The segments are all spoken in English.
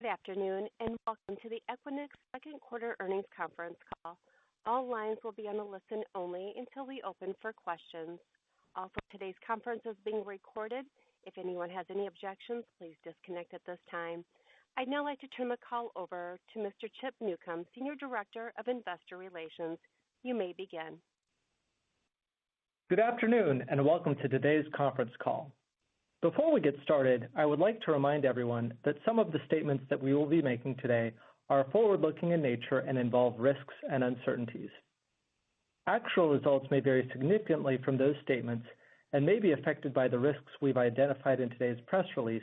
afternoon, and welcome to the Equinix second quarter earnings conference call. All lines will be on a listen only until we open for questions. Also, today's conference is being recorded. If anyone has any objections, please disconnect at this time. I'd now like to turn the call over to Mr. Chip Newcomb, Senior Director of Investor Relations. You may begin. Good afternoon, and welcome to today's conference call. Before we get started, I would like to remind everyone that some of the statements that we will be making today are forward-looking in nature and involve risks and uncertainties. Actual results may vary significantly from those statements and may be affected by the risks we've identified in today's press release,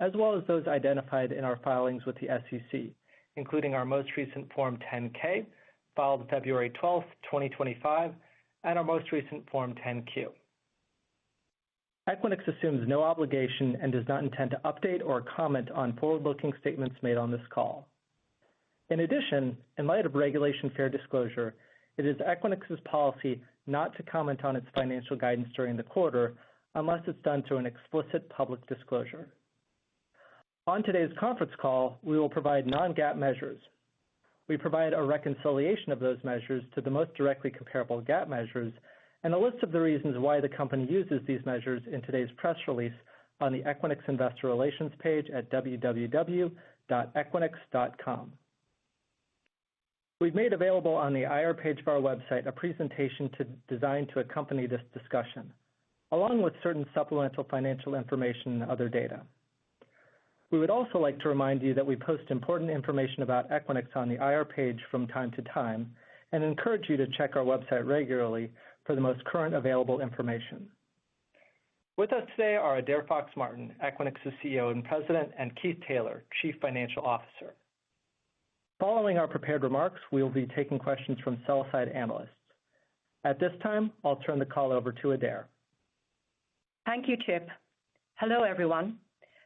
as well as those identified in our filings with the SEC, including our most recent Form 10-K, filed February 12, 2025, and our most recent Form 10-Q. Equinix assumes no obligation and does not intend to update or comment on forward-looking statements made on this call. In addition, in light of Regulation Fair Disclosure, it is Equinix's policy not to comment on its financial guidance during the quarter unless it's done through an explicit public disclosure. On today's conference call, we will provide non-GAAP measures. We provide a reconciliation of those measures to the most directly comparable GAAP measures and a list of the reasons why the company uses these measures in today's press release on the Equinix Investor Relations page at www.equinix.com. We've made available on the IR page of our website a presentation designed to accompany this discussion, along with certain supplemental financial information and other data. We would also like to remind you that we post important information about Equinix on the IR page from time to time and encourage you to check our website regularly for the most current available information. With us today are Adaire Fox-Martin, Equinix's CEO and President, and Keith Taylor, Chief Financial Officer. Following our prepared remarks, we will be taking questions from sell-side analysts. At this time, I'll turn the call over to Adaire. Thank you, Chip. Hello, everyone.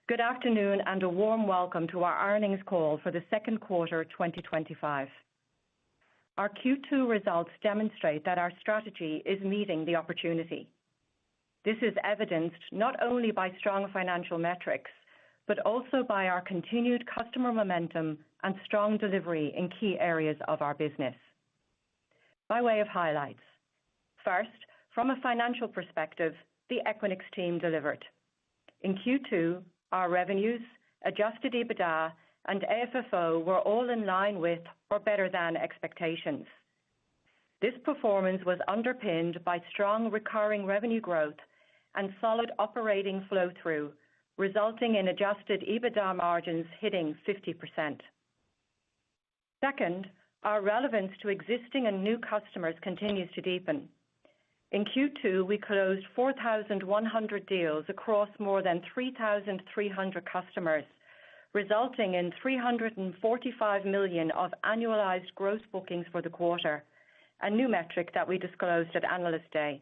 Good afternoon and a warm welcome to our earnings call for the second quarter 2025. Our Q2 results demonstrate that our strategy is meeting the opportunity. This is evidenced not only by strong financial metrics, but also by our continued customer momentum and strong delivery in key areas of our business. By way of highlights, first, from a financial perspective, the Equinix team delivered. In Q2, our revenues, adjusted EBITDA, and AFFO were all in line with or better than expectations. This performance was underpinned by strong recurring revenue growth and solid operating flow-through, resulting in adjusted EBITDA margins hitting 50%. Second, our relevance to existing and new customers continues to deepen. In Q2, we closed 4,100 deals across more than 3,300 customers, resulting in $345 million of annualized gross bookings for the quarter, a new metric that we disclosed at Analyst Day.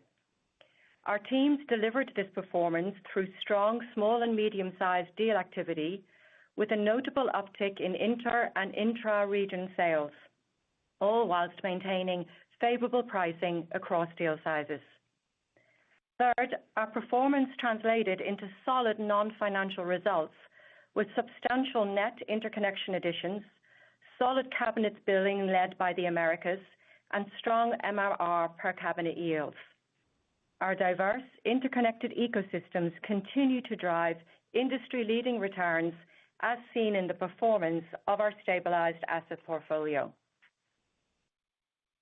Our teams delivered this performance through strong small and medium-sized deal activity, with a notable uptick in inter and intra-region sales, all whilst maintaining favorable pricing across deal sizes. Third, our performance translated into solid non-financial results, with substantial net interconnection additions, solid cabinets billing led by the Americas, and strong MRR per cabinet yields. Our diverse interconnected ecosystems continue to drive industry-leading returns, as seen in the performance of our stabilized asset portfolio.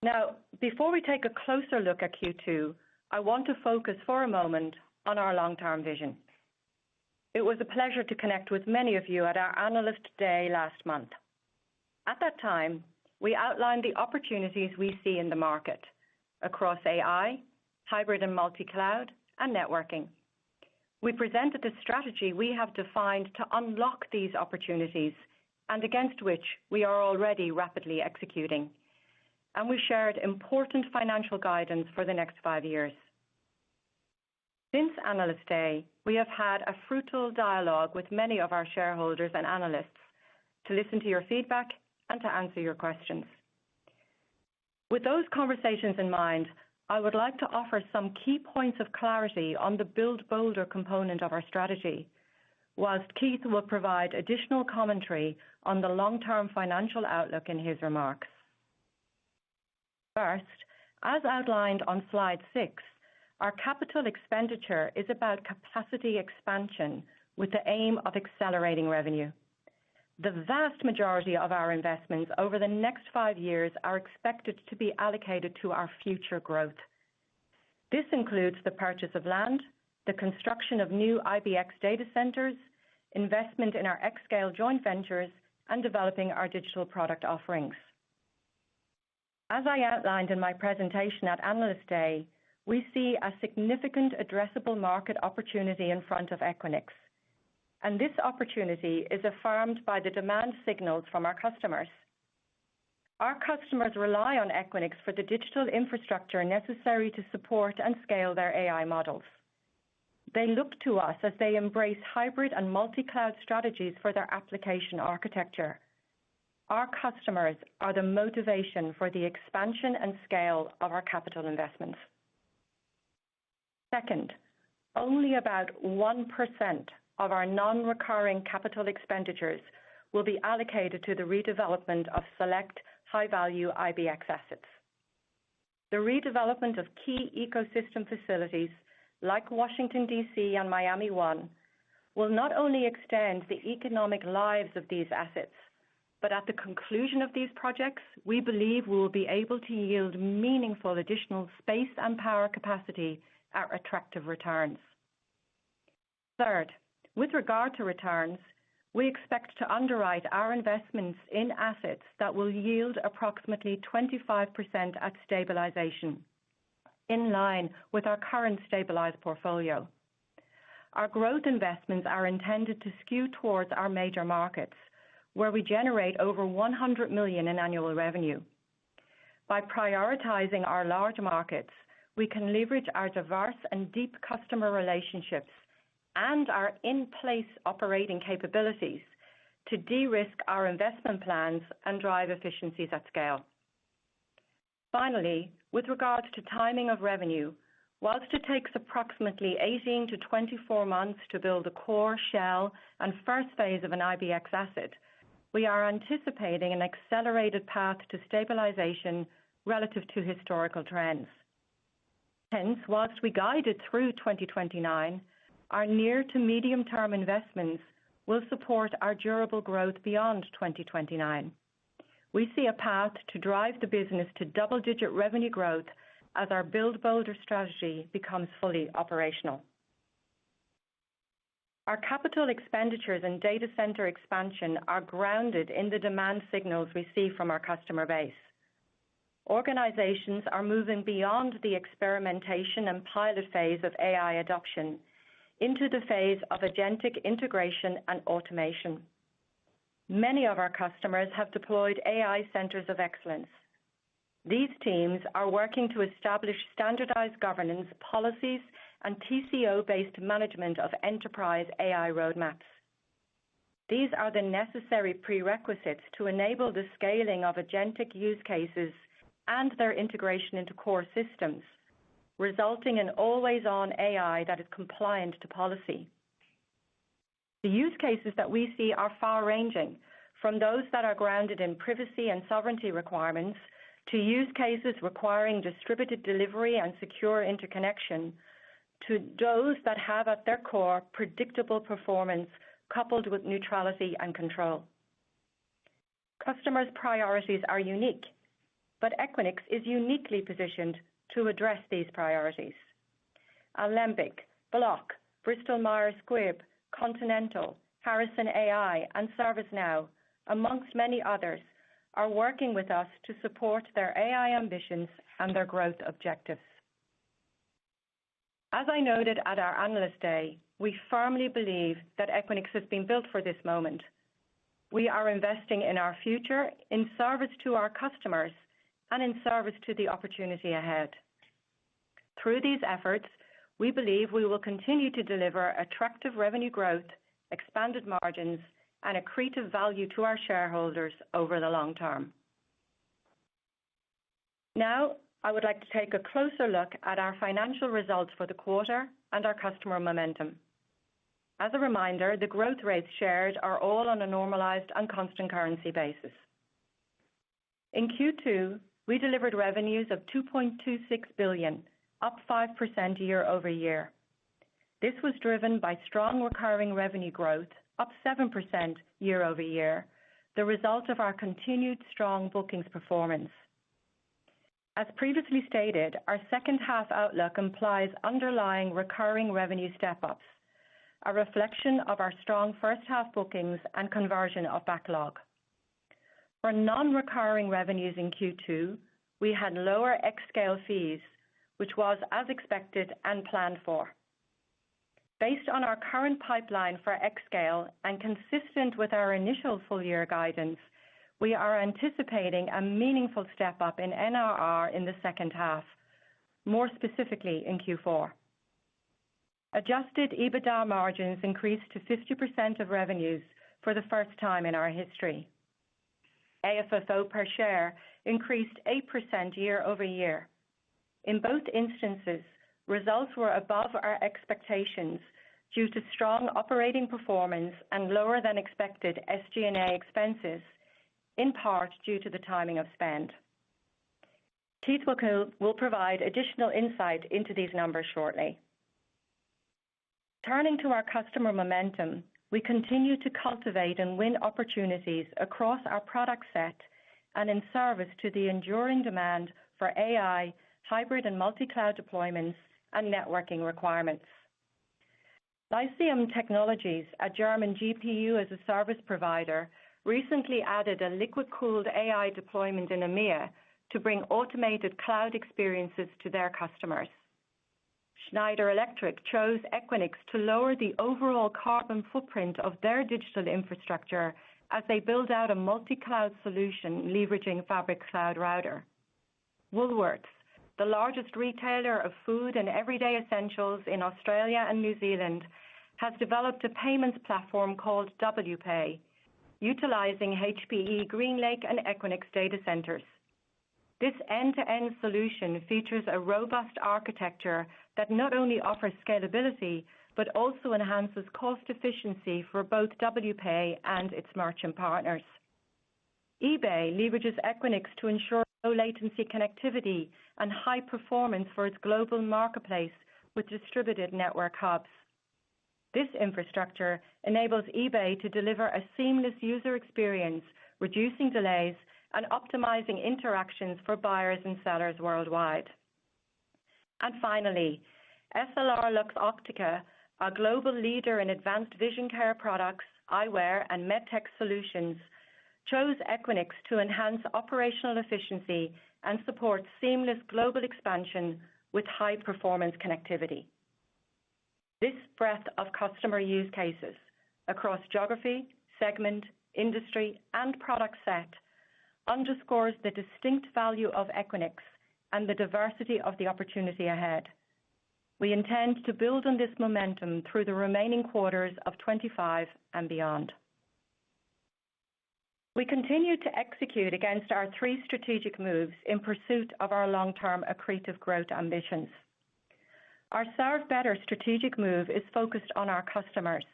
Now, before we take a closer look at Q2, I want to focus for a moment on our long-term vision. It was a pleasure to connect with many of you at our Analyst Day last month. At that time, we outlined the opportunities we see in the market across AI, hybrid and multi-cloud, and networking. We presented the strategy we have defined to unlock these opportunities and against which we are already rapidly executing. And we shared important financial guidance for the next 5 years. Since Analyst Day, we have had a fruitful dialogue with many of our shareholders and analysts to listen to your feedback and to answer your questions. With those conversations in mind, I would like to offer some key points of clarity on the build bolder component of our strategy, whilst Keith will provide additional commentary on the long-term financial outlook in his remarks. First, as outlined on slide 6, our capital expenditure is about capacity expansion with the aim of accelerating revenue. The vast majority of our investments over the next 5 years are expected to be allocated to our future growth. This includes the purchase of land, the construction of new IBX data centers, investment in our xScale joint ventures, and developing our digital product offerings. As I outlined in my presentation at Analyst Day, we see a significant addressable market opportunity in front of Equinix, and this opportunity is affirmed by the demand signals from our customers. Our customers rely on Equinix for the digital infrastructure necessary to support and scale their AI models. They look to us as they embrace hybrid and multi-cloud strategies for their application architecture. Our customers are the motivation for the expansion and scale of our capital investments. Second, only about 1% of our non-recurring capital expenditures will be allocated to the redevelopment of select high-value IBX assets. The redevelopment of key ecosystem facilities like Washington, D.C. and Miami One will not only extend the economic lives of these assets, but at the conclusion of these projects, we believe we will be able to yield meaningful additional space and power capacity at attractive returns. Third, with regard to returns, we expect to underwrite our investments in assets that will yield approximately 25% at stabilization, in line with our current stabilized portfolio. Our growth investments are intended to skew towards our major markets, where we generate over $100 million in annual revenue. By prioritizing our large markets, we can leverage our diverse and deep customer relationships and our in-place operating capabilities to de-risk our investment plans and drive efficiencies at scale. Finally, with regards to timing of revenue, whilst it takes approximately 18 to 24 months to build a core, shell, and first phase of an IBX asset, we are anticipating an accelerated path to stabilization relative to historical trends. Hence, whilst we guided through 2029, our near to medium-term investments will support our durable growth beyond 2029. We see a path to drive the business to double-digit revenue growth as our Build Bolder strategy becomes fully operational. Our capital expenditures and data center expansion are grounded in the demand signals we see from our customer base. Organizations are moving beyond the experimentation and pilot phase of AI adoption into the phase of agentic integration and automation. Many of our customers have deployed AI centers of excellence. These teams are working to establish standardized governance policies and TCO-based management of enterprise AI roadmaps. These are the necessary prerequisites to enable the scaling of agentic use cases and their integration into core systems, resulting in always-on AI that is compliant to policy. The use cases that we see are far-ranging, from those that are grounded in privacy and sovereignty requirements to use cases requiring distributed delivery and secure interconnection, to those that have at their core predictable performance coupled with neutrality and control. Customers' priorities are unique, but Equinix is uniquely positioned to address these priorities. Alembic, Block, Bristol-Myers Squibb, Continental, Harrison AI, and ServiceNow, amongst many others, are working with us to support their AI ambitions and their growth objectives. As I noted at our Analyst Day, we firmly believe that Equinix has been built for this moment. We are investing in our future in service to our customers and in service to the opportunity ahead. Through these efforts, we believe we will continue to deliver attractive revenue growth, expanded margins, and accretive value to our shareholders over the long term. Now, I would like to take a closer look at our financial results for the quarter and our customer momentum. As a reminder, the growth rates shared are all on a normalized and constant currency basis. In Q2, we delivered revenues of $2.26 billion, up 5% year-over-year. This was driven by strong recurring revenue growth, up 7% year-over-year, the result of our continued strong bookings performance. As previously stated, our second half outlook implies underlying recurring revenue step-ups, a reflection of our strong first half bookings and conversion of backlog. For non-recurring revenues in Q2, we had lower xScale fees, which was as expected and planned for. Based on our current pipeline for xScale and consistent with our initial full-year guidance, we are anticipating a meaningful step-up in NRR in the second half, more specifically in Q4. Adjusted EBITDA margins increased to 50% of revenues for the first time in our history. AFFO per share increased 8% year-over-year. In both instances, results were above our expectations due to strong operating performance and lower than expected SG&A expenses, in part due to the timing of spend. Keith will provide additional insight into these numbers shortly. Turning to our customer momentum, we continue to cultivate and win opportunities across our product set and in service to the enduring demand for AI, hybrid and multi-cloud deployments, and networking requirements. Lyceum Technologies, a German GPU as a service provider, recently added a liquid-cooled AI deployment in EMEA to bring automated cloud experiences to their customers. Schneider Electric chose Equinix to lower the overall carbon footprint of their digital infrastructure as they build out a multi-cloud solution leveraging Fabric Cloud Router. Woolworths, the largest retailer of food and everyday essentials in Australia and New Zealand, has developed a payments platform called WPay, utilizing HPE GreenLake and Equinix data centers. This end-to-end solution features a robust architecture that not only offers scalability, but also enhances cost efficiency for both WPay and its merchant partners. eBay leverages Equinix to ensure low latency connectivity and high performance for its global marketplace with distributed network hubs. This infrastructure enables eBay to deliver a seamless user experience, reducing delays and optimizing interactions for buyers and sellers worldwide. And finally, EssilorLuxottica, a global leader in advanced vision care products, eyewear, and medtech solutions, chose Equinix to enhance operational efficiency and support seamless global expansion with high-performance connectivity. This breadth of customer use cases across geography, segment, industry, and product set underscores the distinct value of Equinix and the diversity of the opportunity ahead. We intend to build on this momentum through the remaining quarters of 25 and beyond. We continue to execute against our three strategic moves in pursuit of our long-term accretive growth ambitions. Our Serve Better strategic move is focused on our customers,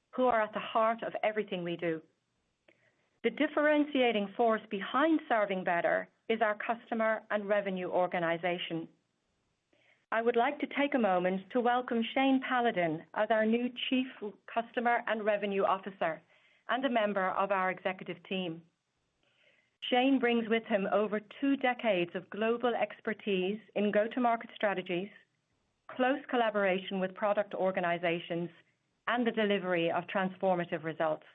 who are at the heart of everything we do. The differentiating force behind Serving Better is our customer and revenue organization. I would like to take a moment to welcome Shane Paladin as our new Chief Customer and Revenue Officer and a member of our executive team. Shane brings with him over 2 decades of global expertise in go-to-market strategies, close collaboration with product organizations, and the delivery of transformative results.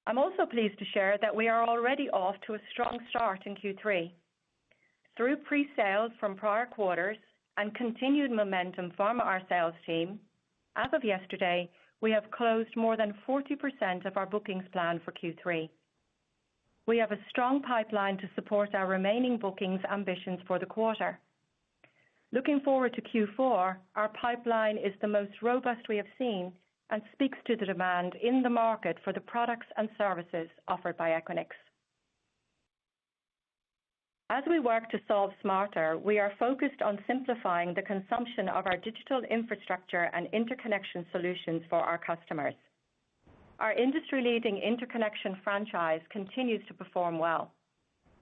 I'm also pleased to share that we are already off to a strong start in Q3. Through pre-sales from prior quarters and continued momentum from our sales team, as of yesterday, we have closed more than 40% of our bookings plan for Q3. We have a strong pipeline to support our remaining bookings ambitions for the quarter. Looking forward to Q4, our pipeline is the most robust we have seen and speaks to the demand in the market for the products and services offered by Equinix. As we work to solve smarter, we are focused on simplifying the consumption of our digital infrastructure and interconnection solutions for our customers. Our industry-leading interconnection franchise continues to perform well.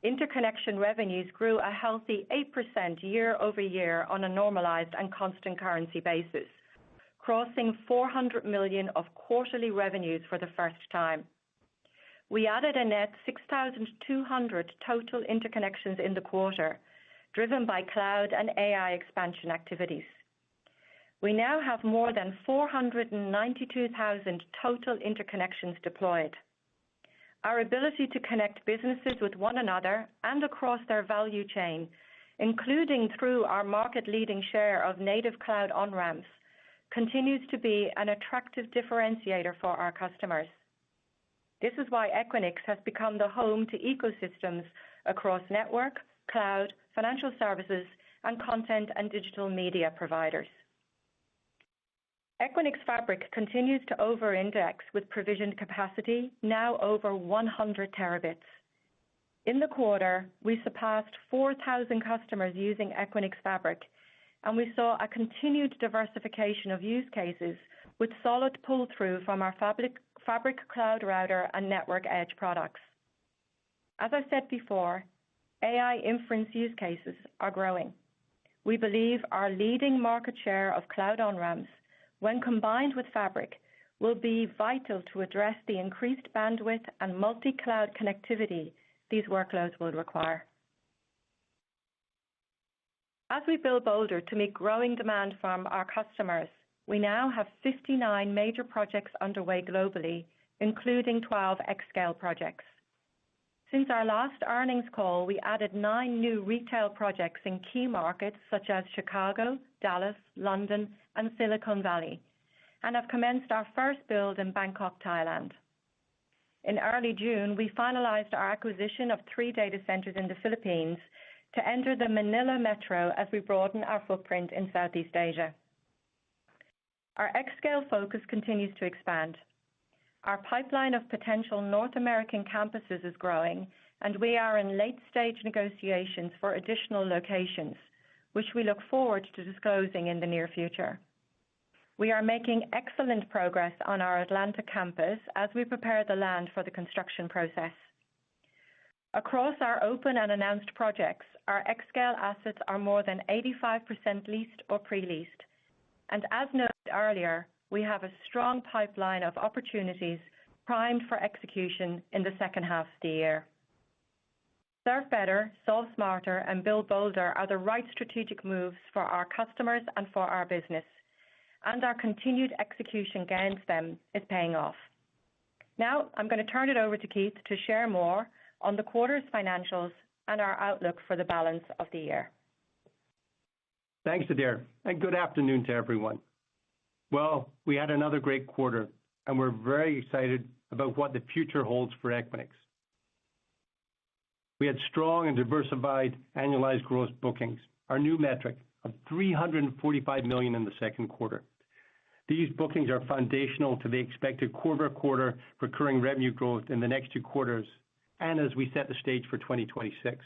Interconnection revenues grew a healthy 8% year-over-year on a normalized and constant currency basis, crossing $400 million of quarterly revenues for the first time. We added a net 6,200 total interconnections in the quarter, driven by cloud and AI expansion activities. We now have more than 492,000 total interconnections deployed. Our ability to connect businesses with one another and across their value chain, including through our market-leading share of native cloud on-ramps, continues to be an attractive differentiator for our customers. This is why Equinix has become the home to ecosystems across network, cloud, financial services, and content and digital media providers. Equinix Fabric continues to over-index with provisioned capacity, now over 100 terabits. In the quarter, we surpassed 4,000 customers using Equinix Fabric, and we saw a continued diversification of use cases with solid pull-through from our Fabric Cloud Router and Network Edge products. As I said before, AI inference use cases are growing. We believe our leading market share of cloud on-ramps, when combined with Fabric, will be vital to address the increased bandwidth and multi-cloud connectivity these workloads will require. As we build bolder to meet growing demand from our customers, we now have 59 major projects underway globally, including 12 xScale projects. Since our last earnings call, we added 9 new retail projects in key markets such as Chicago, Dallas, London, and Silicon Valley, and have commenced our first build in Bangkok, Thailand. In early June, we finalized our acquisition of 3 data centers in the Philippines to enter the Manila metro as we broaden our footprint in Southeast Asia. Our xScale focus continues to expand. Our pipeline of potential North American campuses is growing, and we are in late-stage negotiations for additional locations, which we look forward to disclosing in the near future. We are making excellent progress on our Atlanta campus as we prepare the land for the construction process. Across our open and announced projects, our xScale assets are more than 85% leased or pre-leased. And as noted earlier, we have a strong pipeline of opportunities primed for execution in the second half of the year. Serve better, solve smarter, and build bolder are the right strategic moves for our customers and for our business, and our continued execution against them is paying off. Now, I'm going to turn it over to Keith to share more on the quarter's financials and our outlook for the balance of the year. Thanks, Adair, and good afternoon to everyone. Well, we had another great quarter, and we're very excited about what the future holds for Equinix. We had strong and diversified annualized gross bookings, our new metric of $345 million in the second quarter. These bookings are foundational to the expected quarter-to-quarter recurring revenue growth in the next 2 quarters, and as we set the stage for 2026.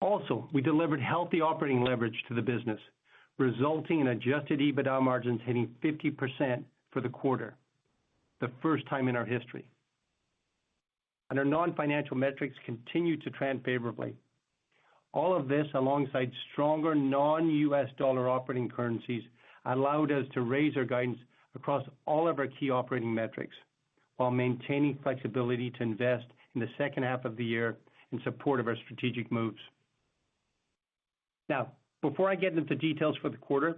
Also, we delivered healthy operating leverage to the business, resulting in adjusted EBITDA margins hitting 50% for the quarter, the first time in our history. And our non-financial metrics continue to trend favorably. All of this, alongside stronger non-US dollar operating currencies, allowed us to raise our guidance across all of our key operating metrics, while maintaining flexibility to invest in the second half of the year in support of our strategic moves. Now, before I get into details for the quarter,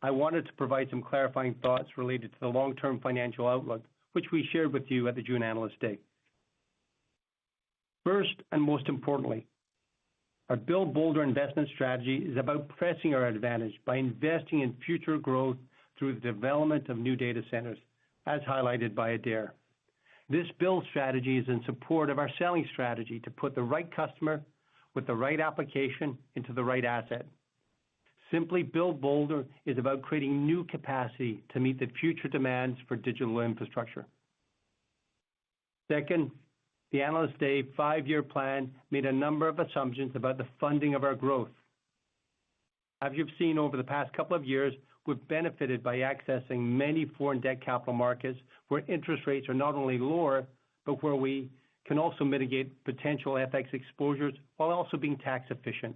I wanted to provide some clarifying thoughts related to the long-term financial outlook, which we shared with you at the June Analyst Day. First, and most importantly, our Build Bolder investment strategy is about pressing our advantage by investing in future growth through the development of new data centers, as highlighted by Adair. This build strategy is in support of our selling strategy to put the right customer with the right application into the right asset. Simply Build Bolder is about creating new capacity to meet the future demands for digital infrastructure. Second, the Analyst Day 5-year plan made a number of assumptions about the funding of our growth. As you've seen over the past couple of years, we've benefited by accessing many foreign debt capital markets where interest rates are not only lower, but where we can also mitigate potential FX exposures while also being tax efficient.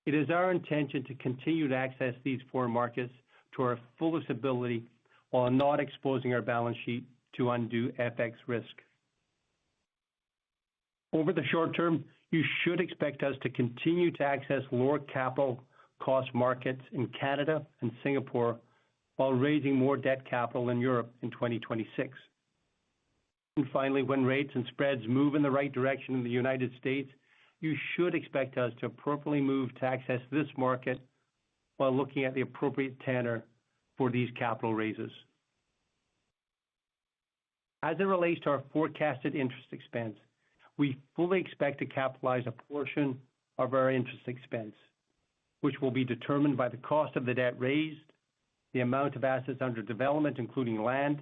It is our intention to continue to access these foreign markets to our fullest ability while not exposing our balance sheet to undue FX risk. Over the short term, you should expect us to continue to access lower capital cost markets in Canada and Singapore while raising more debt capital in Europe in 2026. And finally, when rates and spreads move in the right direction in the United States, you should expect us to appropriately move to access this market while looking at the appropriate tenor for these capital raises. As it relates to our forecasted interest expense, we fully expect to capitalize a portion of our interest expense, which will be determined by the cost of the debt raised, the amount of assets under development, including land,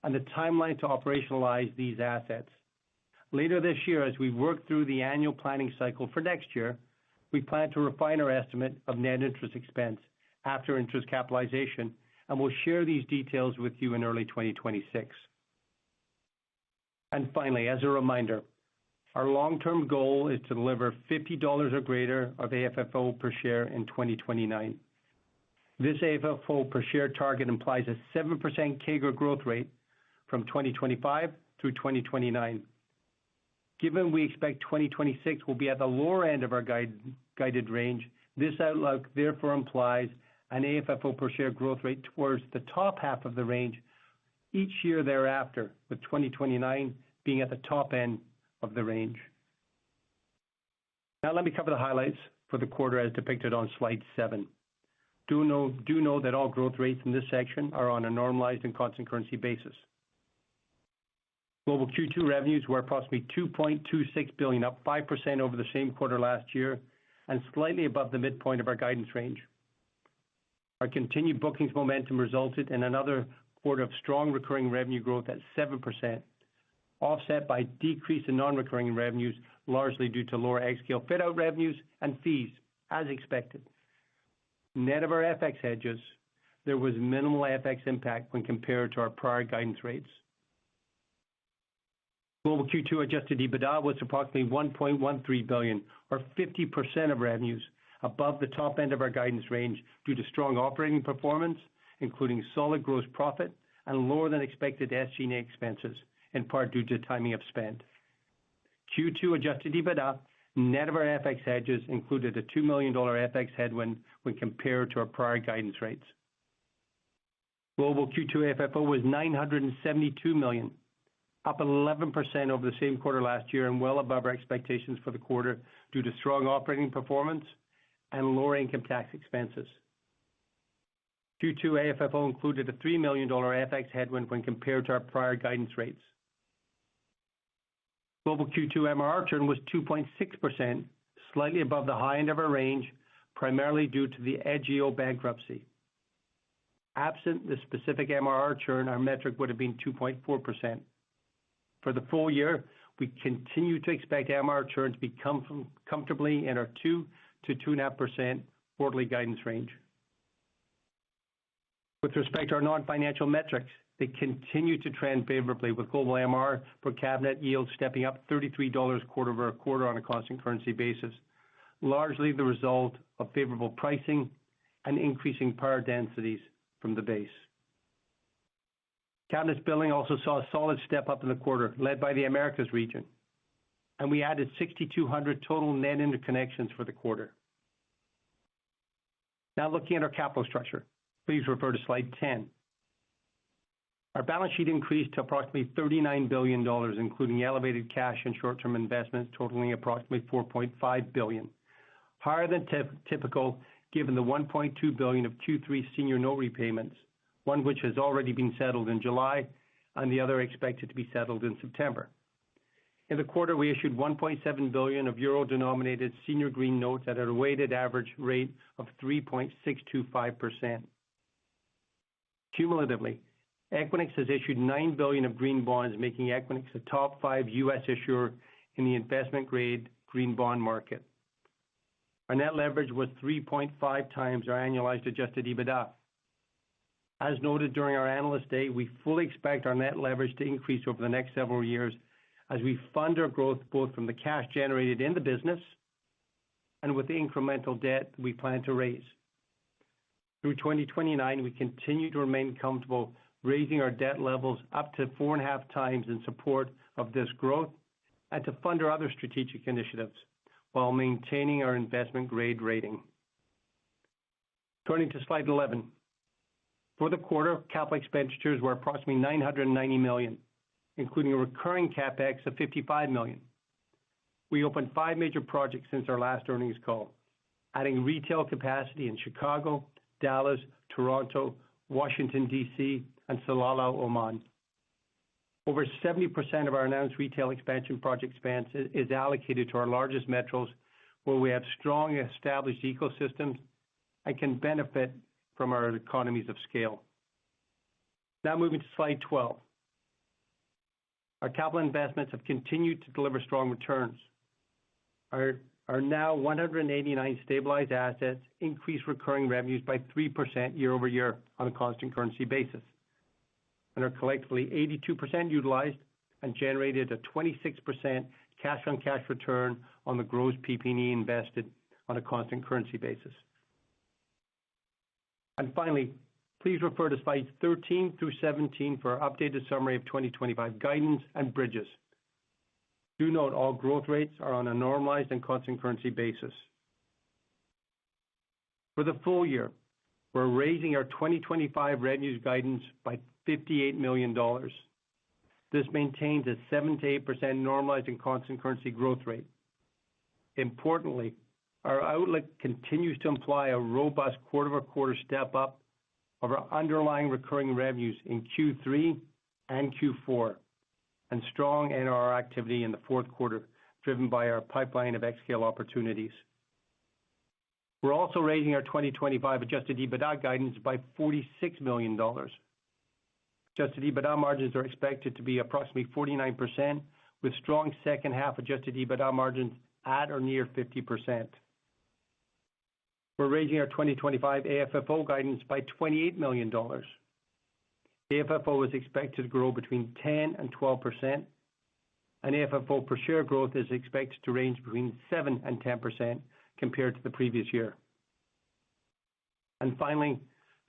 and the timeline to operationalize these assets. Later this year, as we work through the annual planning cycle for next year, we plan to refine our estimate of net interest expense after interest capitalization, and we'll share these details with you in early 2026. And finally, as a reminder, our long-term goal is to deliver $50 or greater of AFFO per share in 2029. This AFFO per share target implies a 7% CAGR growth rate from 2025 through 2029. Given we expect 2026 will be at the lower end of our guided range, this outlook therefore implies an AFFO per share growth rate towards the top half of the range each year thereafter, with 2029 being at the top end of the range. Now let me cover the highlights for the quarter as depicted on slide 7. Do know that all growth rates in this section are on a normalized and constant currency basis. Global Q2 revenues were approximately $2.26 billion, up 5% over the same quarter last year, and slightly above the midpoint of our guidance range. Our continued bookings momentum resulted in another quarter of strong recurring revenue growth at 7%, offset by decrease in non-recurring revenues, largely due to lower xScale fit-out revenues and fees, as expected. Net of our FX hedges, there was minimal FX impact when compared to our prior guidance rates. Global Q2 adjusted EBITDA was approximately $1.13 billion, or 50% of revenues, above the top end of our guidance range due to strong operating performance, including solid gross profit and lower than expected SG&A expenses, in part due to timing of spend. Q2 adjusted EBITDA, net of our FX hedges, included a $2 million FX headwind when compared to our prior guidance rates. Global Q2 AFFO was $972 million, up 11% over the same quarter last year and well above our expectations for the quarter due to strong operating performance and lower income tax expenses. Q2 AFFO included a $3 million FX headwind when compared to our prior guidance rates. Global Q2 MRR churn was 2.6%, slightly above the high end of our range, primarily due to the Edgio bankruptcy. Absent the specific MRR churn, our metric would have been 2.4%. For the full year, we continue to expect MRR churn to be comfortably in our 2 to 2.5% quarterly guidance range. With respect to our non-financial metrics, they continue to trend favorably, with global MRR per cabinet yield stepping up $33 quarter over quarter on a constant currency basis, largely the result of favorable pricing and increasing power densities from the base. Cabinets billing also saw a solid step up in the quarter, led by the Americas region, and we added 6,200 total net interconnections for the quarter. Now looking at our capital structure, please refer to slide 10. Our balance sheet increased to approximately $39 billion, including elevated cash and short-term investments totaling approximately $4.5 billion, higher than typical given the $1.2 billion of Q3 senior note repayments, one which has already been settled in July and the other expected to be settled in September. In the quarter, we issued 1.7 billion of euro-denominated senior green notes at a weighted average rate of 3.625%. Cumulatively, Equinix has issued $9 billion of green bonds, making Equinix a top 5 U.S. issuer in the investment-grade green bond market. Our net leverage was 3.5 times our annualized adjusted EBITDA. As noted during our Analyst Day, we fully expect our net leverage to increase over the next several years as we fund our growth both from the cash generated in the business and with the incremental debt we plan to raise. Through 2029, we continue to remain comfortable raising our debt levels up to 4.5 times in support of this growth and to fund our other strategic initiatives while maintaining our investment-grade rating. Turning to slide 11. For the quarter, capital expenditures were approximately $990 million, including a recurring CapEx of $55 million. We opened 5 major projects since our last earnings call, adding retail capacity in Chicago, Dallas, Toronto, Washington, D.C., and Salalah, Oman. Over 70% of our announced retail expansion project spend is allocated to our largest metros, where we have strong established ecosystems and can benefit from our economies of scale. Now moving to slide 12. Our capital investments have continued to deliver strong returns. Our now 189 stabilized assets increased recurring revenues by 3% year over year on a constant currency basis, and are collectively 82% utilized and generated a 26% cash-on-cash return on the gross PP&E invested on a constant currency basis. And finally, please refer to slides 13 through 17 for our updated summary of 2025 guidance and bridges. Do note all growth rates are on a normalized and constant currency basis. For the full year, we're raising our 2025 revenues guidance by $58 million. This maintains a 7 to 8% normalized and constant currency growth rate. Importantly, our outlook continues to imply a robust quarter-over-quarter step up of our underlying recurring revenues in Q3 and Q4, and strong NRR activity in the fourth quarter, driven by our pipeline of xScale opportunities. We're also raising our 2025 adjusted EBITDA guidance by $46 million. Adjusted EBITDA margins are expected to be approximately 49%, with strong second half adjusted EBITDA margins at or near 50%. We're raising our 2025 AFFO guidance by $28 million. AFFO is expected to grow between 10 and 12%, and AFFO per share growth is expected to range between 7 and 10% compared to the previous year. And finally,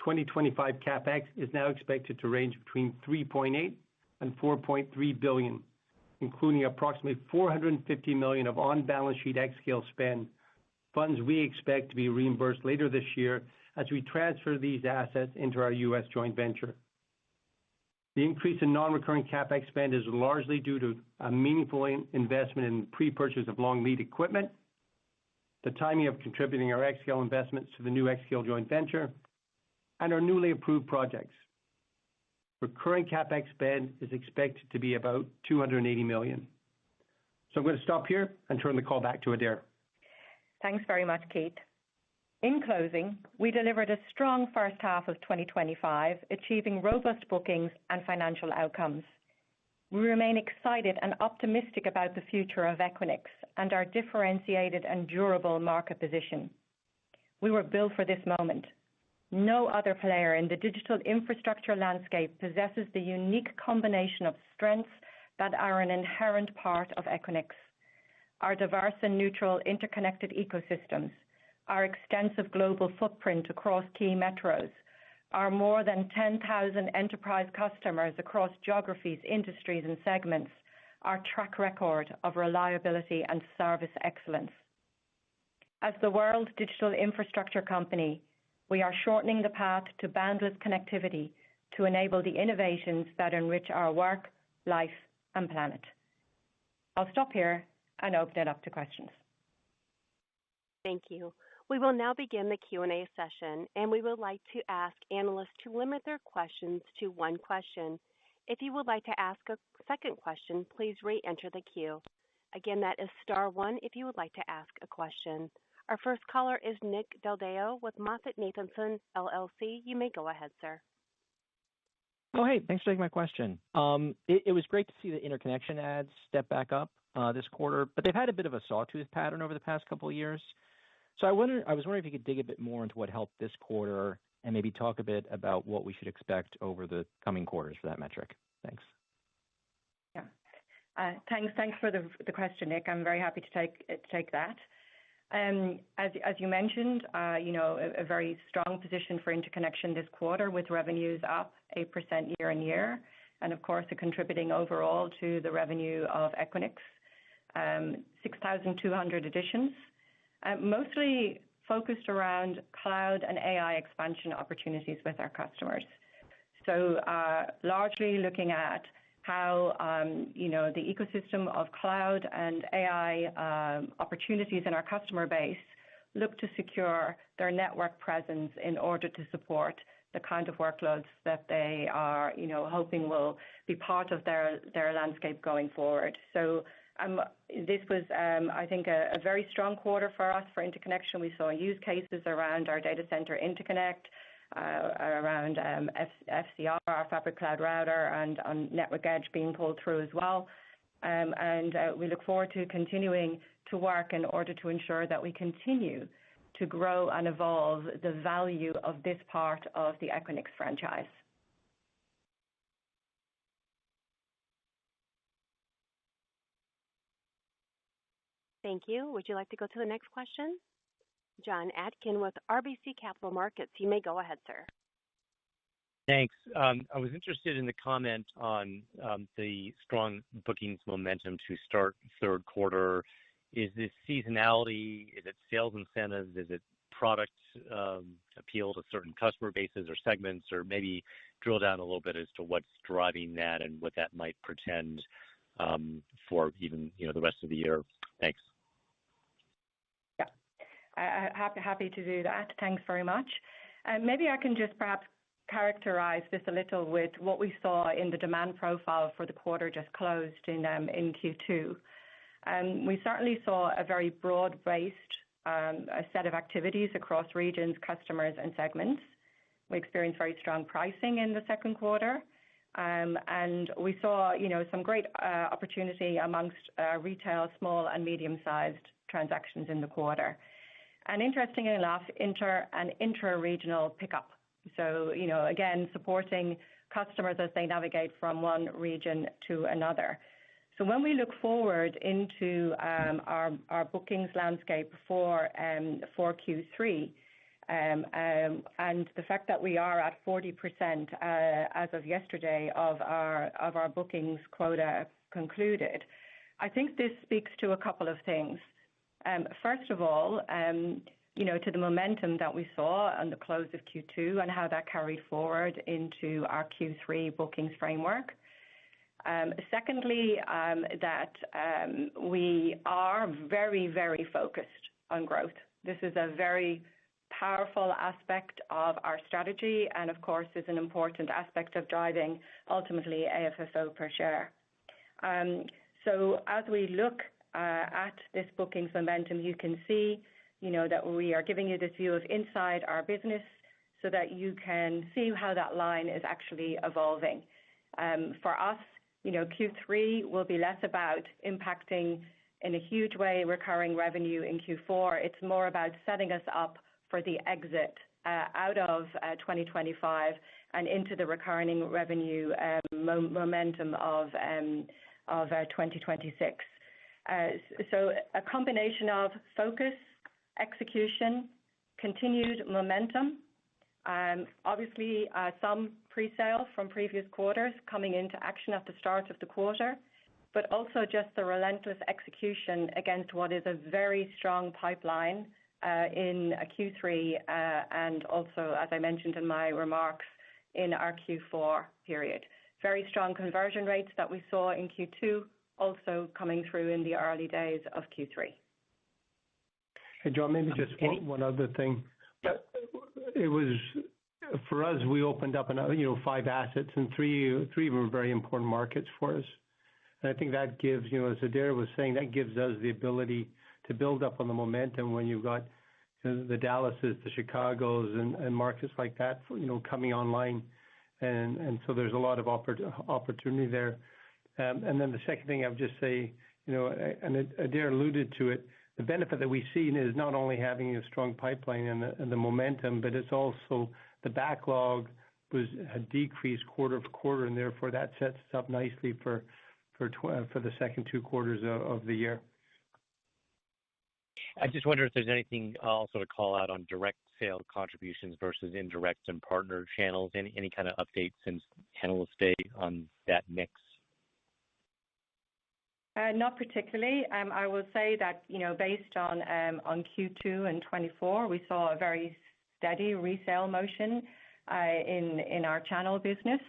2025 CapEx is now expected to range between $3.8 and $4.3 billion, including approximately $450 million of on-balance sheet xScale spend, funds we expect to be reimbursed later this year as we transfer these assets into our U.S. joint venture. The increase in non-recurring CapEx spend is largely due to a meaningful investment in pre-purchase of long lead equipment, the timing of contributing our xScale investments to the new xScale joint venture, and our newly approved projects. Recurring CapEx spend is expected to be about $280 million. So I'm going to stop here and turn the call back to Adair. Thanks very much, Keith. In closing, we delivered a strong first half of 2025, achieving robust bookings and financial outcomes. We remain excited and optimistic about the future of Equinix and our differentiated and durable market position. We were built for this moment. No other player in the digital infrastructure landscape possesses the unique combination of strengths that are an inherent part of Equinix. Our diverse and neutral interconnected ecosystems, our extensive global footprint across key metros, our more than 10,000 enterprise customers across geographies, industries, and segments, our track record of reliability and service excellence. As the world's digital infrastructure company, we are shortening the path to bandwidth connectivity to enable the innovations that enrich our work, life, and planet. I'll stop here and open it up to questions. Thank you. We will now begin the Q&A session, and we would like to ask analysts to limit their questions to one question. If you would like to ask a second question, please re-enter the queue. Again, that is *1 if you would like to ask a question. Our first caller is Nick Del Deo with MoffettNathanson, LLC. You may go ahead, sir. Oh, hey, thanks for taking my question. It was great to see the interconnection ads step back up this quarter, but they've had a bit of a sawtooth pattern over the past couple of years. So I was wondering if you could dig a bit more into what helped this quarter and maybe talk a bit about what we should expect over the coming quarters for that metric. Thanks. Yeah. Thanks for the question, Nick. I'm very happy to take that. As you mentioned, a very strong position for interconnection this quarter with revenues up 8% year on year, and of course, contributing overall to the revenue of Equinix, 6,200 additions, mostly focused around cloud and AI expansion opportunities with our customers. So largely looking at how the ecosystem of cloud and AI opportunities in our customer base look to secure their network presence in order to support the kind of workloads that they are hoping will be part of their landscape going forward. So this was, I think, a very strong quarter for us for interconnection. We saw use cases around our data center interconnect, around FCR, our Fabric Cloud Router, and on Network Edge being pulled through as well. And we look forward to continuing to work in order to ensure that we continue to grow and evolve the value of this part of the Equinix franchise. Thank you. Would you like to go to the next question? John Atkin with RBC Capital Markets. You may go ahead, sir. Thanks. I was interested in the comment on the strong bookings momentum to start third quarter. Is this seasonality? Is it sales incentives? Is it product appeal to certain customer bases or segments? Or maybe drill down a little bit as to what's driving that and what that might portend for even the rest of the year. Thanks. Happy to do that. Thanks very much. Maybe I can just perhaps characterize this a little with what we saw in the demand profile for the quarter just closed in Q2. We certainly saw a very broad-based set of activities across regions, customers, and segments. We experienced very strong pricing in the second quarter, and we saw some great opportunity amongst retail, small, and medium-sized transactions in the quarter. And interestingly enough, intra-regional pickup. So, again, supporting customers as they navigate from one region to another. So when we look forward into our bookings landscape for Q3, and the fact that we are at 40% as of yesterday of our bookings quota concluded, I think this speaks to a couple of things. First of all, to the momentum that we saw on the close of Q2 and how that carried forward into our Q3 bookings framework. Secondly, that we are very, very focused on growth. This is a very powerful aspect of our strategy and, of course, is an important aspect of driving ultimately AFFO per share. So as we look at this bookings momentum, you can see that we are giving you this view of inside our business so that you can see how that line is actually evolving. For us, Q3 will be less about impacting in a huge way recurring revenue in Q4. It's more about setting us up for the exit out of 2025 and into the recurring revenue momentum of 2026. So a combination of focus, execution, continued momentum, obviously some pre-sale from previous quarters coming into action at the start of the quarter, but also just the relentless execution against what is a very strong pipeline in Q3 and also, as I mentioned in my remarks, in our Q4 period. Very strong conversion rates that we saw in Q2 also coming through in the early days of Q3. Hey, John, maybe just one other thing. It was, for us, we opened up 5 assets, and three were very important markets for us. And I think that gives, as Adaire was saying, that gives us the ability to build up on the momentum when you've got the Dallases, the Chicagos, and markets like that, coming online and so there's a lot of opportunity there. And then the second thing I would just say, and Adair alluded to it, the benefit that we've seen is not only having a strong pipeline and the momentum, but it's also the backlog had decreased quarter to quarter, and therefore that sets us up nicely for the second 2 quarters of the year. I just wonder if there's anything also to call out on direct sale contributions versus indirect and partner channels. Any kind of updates since Analyst Day on that mix? Not particularly. I will say that, based on Q2 and 24, we saw a very steady resale motion in our channel business,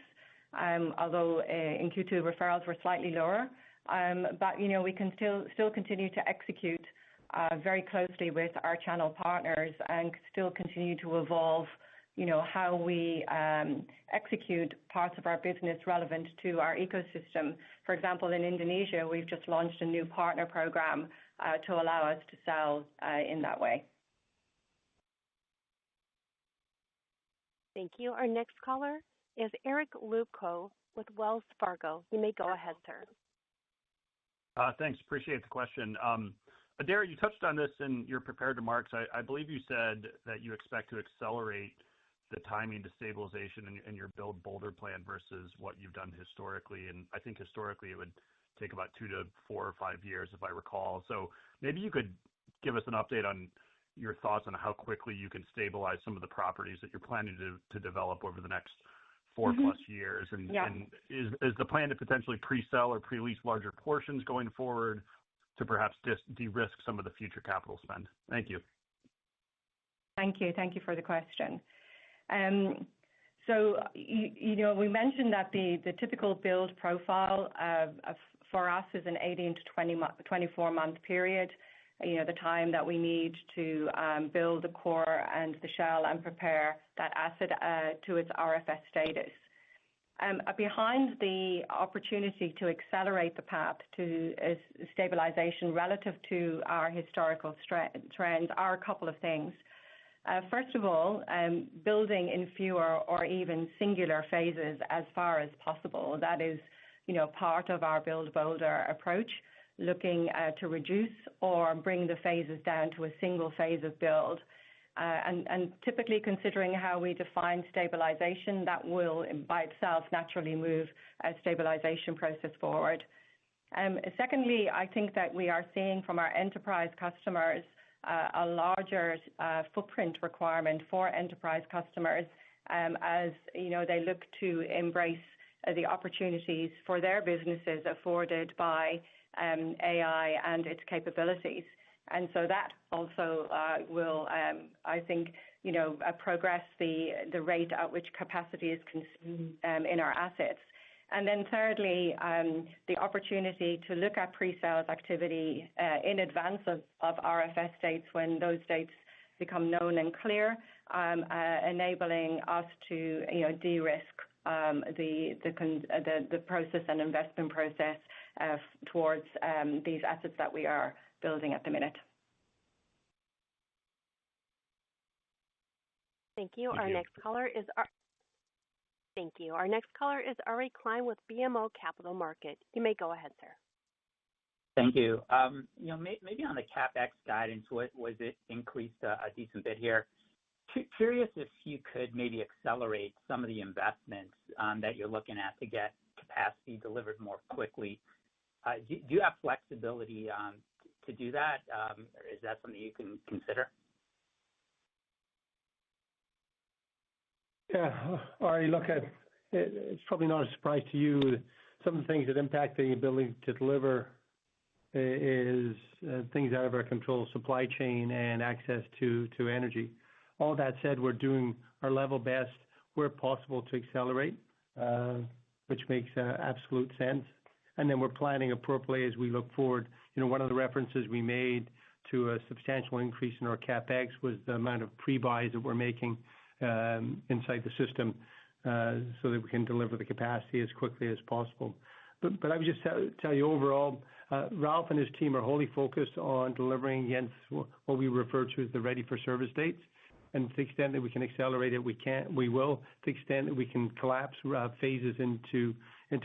although in Q2 referrals were slightly lower. But, we can still continue to execute very closely with our channel partners and still continue to evolve how we execute parts of our business relevant to our ecosystem. For example, in Indonesia, we've just launched a new partner program to allow us to sell in that way. Thank you. Our next caller is Eric Luebchow with Wells Fargo. You may go ahead, sir. Thanks. Appreciate the question. Adair, you touched on this in your prepared remarks. I believe you said that you expect to accelerate the timing to stabilization in your Build Bolder plan versus what you've done historically. And I think historically it would take about 2 to 4 or 5 years, if I recall. So maybe you could give us an update on your thoughts on how quickly you can stabilize some of the properties that you're planning to develop over the next 4+ years. And is the plan to potentially pre-sell or pre-lease larger portions going forward to perhaps de-risk some of the future capital spend? Thank you. Thank you. Thank you for the question. So, we mentioned that the typical build profile for us is an 18 to 24-month period, the time that we need to build the core and the shell and prepare that asset to its RFS status. Behind the opportunity to accelerate the path to stabilization relative to our historical trends are a couple of things. First of all, building in fewer or even singular phases as far as possible. That is, part of our Build Bolder approach, looking to reduce or bring the phases down to a single phase of build. And typically considering how we define stabilization, that will by itself naturally move a stabilization process forward. Secondly, I think that we are seeing from our enterprise customers a larger footprint requirement for enterprise customers as they look to embrace the opportunities for their businesses afforded by AI and its capabilities. And so that also will, I think, progress the rate at which capacity is consumed in our assets. And then thirdly, the opportunity to look at pre-sales activity in advance of RFS dates when those dates become known and clear, enabling us to de-risk the process and investment process towards these assets that we are building at the minute. Thank you. Our next caller is Ari Klein with BMO Capital Markets. You may go ahead, sir. Thank you. Maybe on the CapEx guidance, was it increased a decent bit here? Curious if you could maybe accelerate some of the investments that you're looking at to get capacity delivered more quickly. Do you have flexibility to do that? Or is that something you can consider? Yeah, Ari, look, it's probably not a surprise to you. Some of the things that impact the ability to deliver is things out of our control, supply chain and access to energy. All that said, we're doing our level best where possible to accelerate, which makes absolute sense. And then we're planning appropriately as we look forward. One of the references we made to a substantial increase in our CapEx was the amount of pre-buys that we're making inside the system so that we can deliver the capacity as quickly as possible. But I would just tell you overall, Ralph and his team are wholly focused on delivering against what we refer to as the ready for service dates. and to the extent that we can accelerate it, we will. To the extent that we can collapse phases into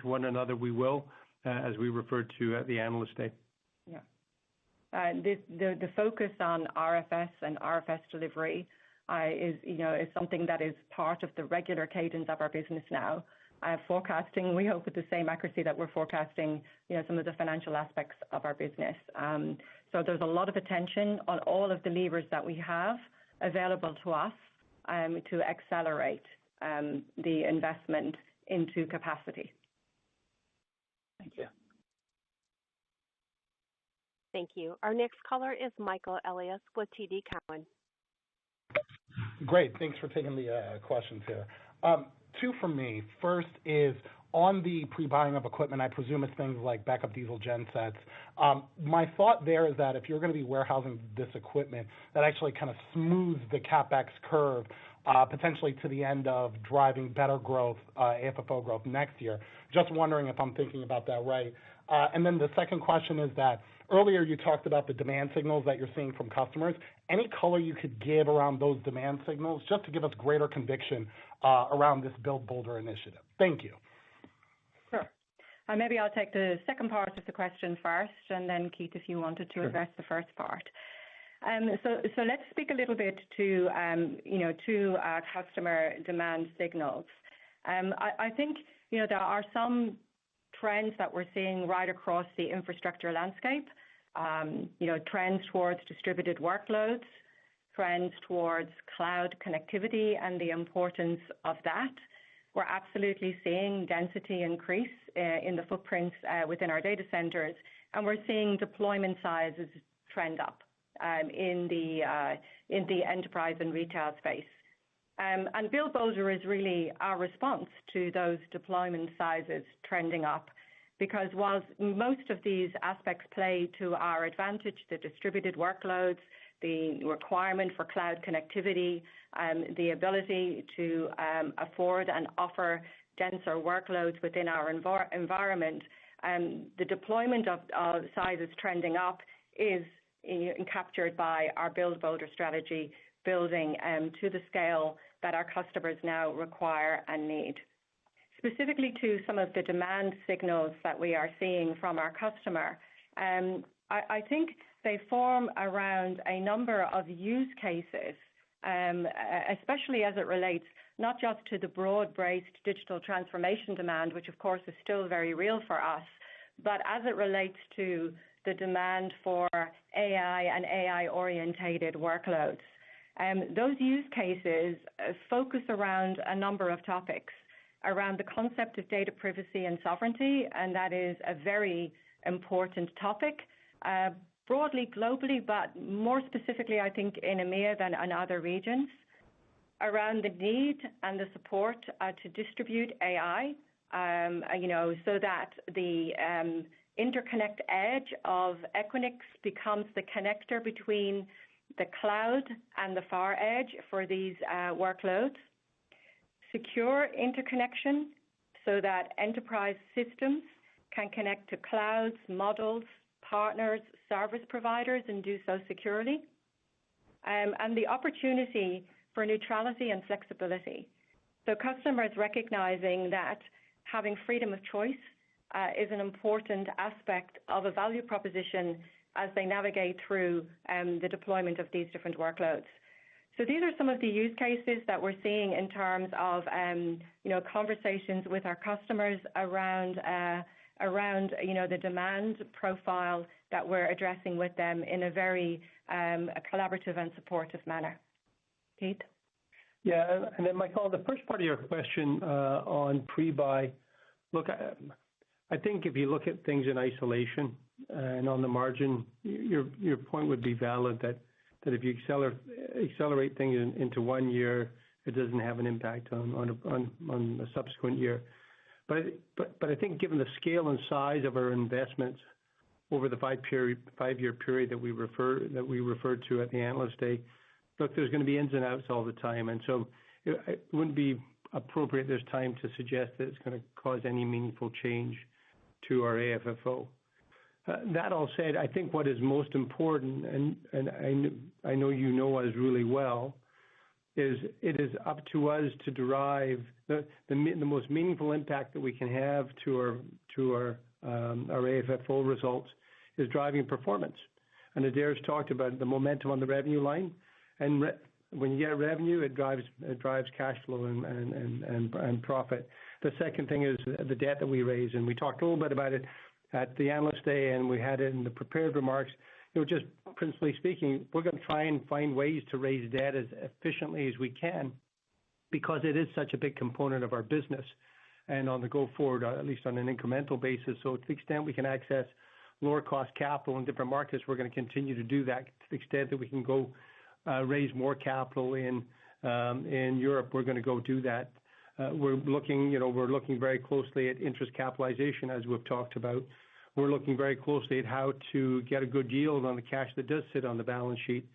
one another, we will, as we referred to at the Analyst Day. Yeah. The focus on RFS and RFS delivery is something that is part of the regular cadence of our business now. Forecasting, we hope with the same accuracy that we're forecasting, some of the financial aspects of our business. So there's a lot of attention on all of the levers that we have available to us to accelerate the investment into capacity. Thank you. Thank you. Our next caller is Michael Elias with TD Cowen. Great. Thanks for taking the questions here. Two from me. First is on the pre-buying of equipment, I presume it's things like backup diesel gen sets. My thought there is that if you're going to be warehousing this equipment, that actually kind of smooths the CapEx curve, potentially to the end of driving better growth, AFFO growth next year. Just wondering if I'm thinking about that right. And then the second question is that earlier you talked about the demand signals that you're seeing from customers. Any color you could give around those demand signals, just to give us greater conviction around this Build Bolder initiative? Thank you. Sure. Maybe I'll take the second part of the question first, and then Keith, if you wanted to address the first part. So let's speak a little bit to our customer demand signals. I think there are some trends that we're seeing right across the infrastructure landscape. Trends towards distributed workloads, trends towards cloud connectivity and the importance of that. We're absolutely seeing density increase in the footprints within our data centers, and we're seeing deployment sizes trend up in the enterprise and retail space. And Build Bolder is really our response to those deployment sizes trending up, because whilst most of these aspects play to our advantage, the distributed workloads, the requirement for cloud connectivity, the ability to afford and offer denser workloads within our environment, the deployment of sizes trending up is captured by our Build Bolder strategy, building to the scale that our customers now require and need. Specifically to some of the demand signals that we are seeing from our customer, I think they form around a number of use cases, especially as it relates not just to the broad-based digital transformation demand, which of course is still very real for us, but as it relates to the demand for AI and AI-orientated workloads. Those use cases focus around a number of topics, around the concept of data privacy and sovereignty, and that is a very important topic, broadly globally, but more specifically, I think, in EMEA than in other regions, around the need and the support to distribute AI, so that the interconnect edge of Equinix becomes the connector between the cloud and the far edge for these workloads. Secure interconnection so that enterprise systems can connect to clouds, models, partners, service providers, and do so securely. And the opportunity for neutrality and flexibility. So customers recognizing that having freedom of choice is an important aspect of a value proposition as they navigate through the deployment of these different workloads. So these are some of the use cases that we're seeing in terms of conversations with our customers around the demand profile that we're addressing with them in a very collaborative and supportive manner. Keith? Yeah, and then Michael, the first part of your question on pre-buy, look, I think if you look at things in isolation and on the margin, your point would be valid that if you accelerate things into 1 year, it doesn't have an impact on the subsequent year. But I think given the scale and size of our investments over the 5-year period that we referred to at the Analyst Day, look, there's going to be ins and outs all the time, and so it wouldn't be appropriate this time to suggest that it's going to cause any meaningful change to our AFFO. That all said, I think what is most important, and I know you know us really well, it is up to us to derive the most meaningful impact that we can have to our AFFO results is driving performance. And Adair's talked about the momentum on the revenue line, and when you get revenue, it drives cash flow and profit. The second thing is the debt that we raise, and we talked a little bit about it at the Analyst Day, and we had it in the prepared remarks. Just principally speaking, we're going to try and find ways to raise debt as efficiently as we can, because it is such a big component of our business, and on the go forward, at least on an incremental basis. So to the extent we can access lower cost capital in different markets, we're going to continue to do that. To the extent that we can go raise more capital in Europe, we're going to go do that. We're looking very closely at interest capitalization, as we've talked about. We're looking very closely at how to get a good yield on the cash that does sit on the balance sheet,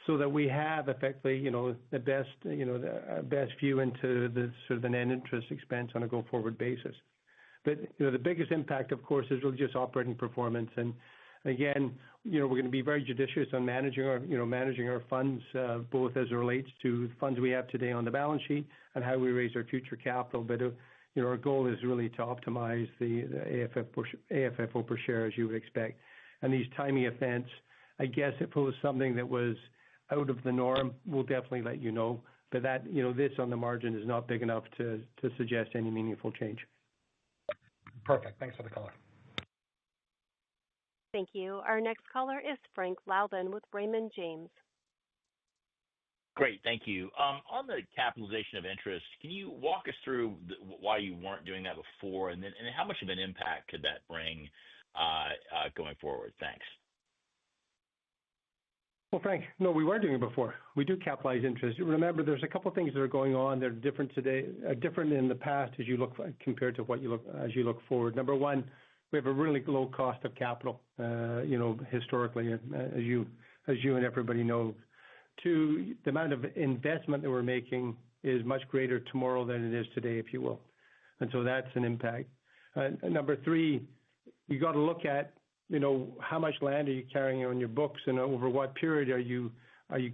so that we have effectively, the best view into the sort of the net interest expense on a go forward basis. But the biggest impact, of course, is really just operating performance. And again, we're going to be very judicious on managing our funds, both as it relates to the funds we have today on the balance sheet and how we raise our future capital. But our goal is really to optimize the AFFO per share, as you would expect. And these timing events, I guess if it was something that was out of the norm, we'll definitely let you know. But that, this on the margin is not big enough to suggest any meaningful change. Perfect. Thanks for the color. Thank you. Our next caller is Frank Louthan with Raymond James. Great. Thank you. On the capitalization of interest, can you walk us through why you weren't doing that before, and how much of an impact could that bring going forward? Thanks. Well, Frank, no, we weren't doing it before. We do capitalize interest. Remember, there's a couple of things that are going on that are different today, different in the past as you look compared to as you look forward. Number one, we have a really low cost of capital, historically, as you and everybody knows. Two, the amount of investment that we're making is much greater tomorrow than it is today, if you will. And so that's an impact. Number three, you got to look at, how much land are you carrying on your books, and over what period are you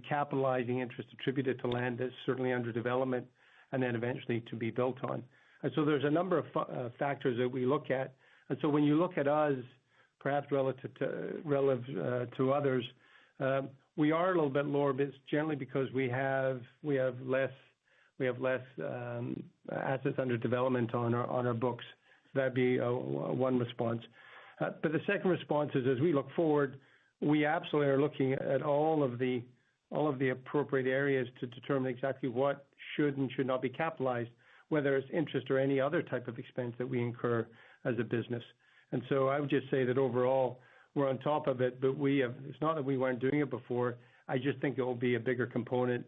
capitalizing interest attributed to land that's certainly under development and then eventually to be built on. And so there's a number of factors that we look at. And so when you look at us, perhaps relative to others, we are a little bit lower, but it's generally because we have less assets under development on our books. So that'd be one response. But the second response is, as we look forward, we absolutely are looking at all of the appropriate areas to determine exactly what should and should not be capitalized, whether it's interest or any other type of expense that we incur as a business. And so I would just say that overall, we're on top of it, but it's not that we weren't doing it before. I just think it will be a bigger component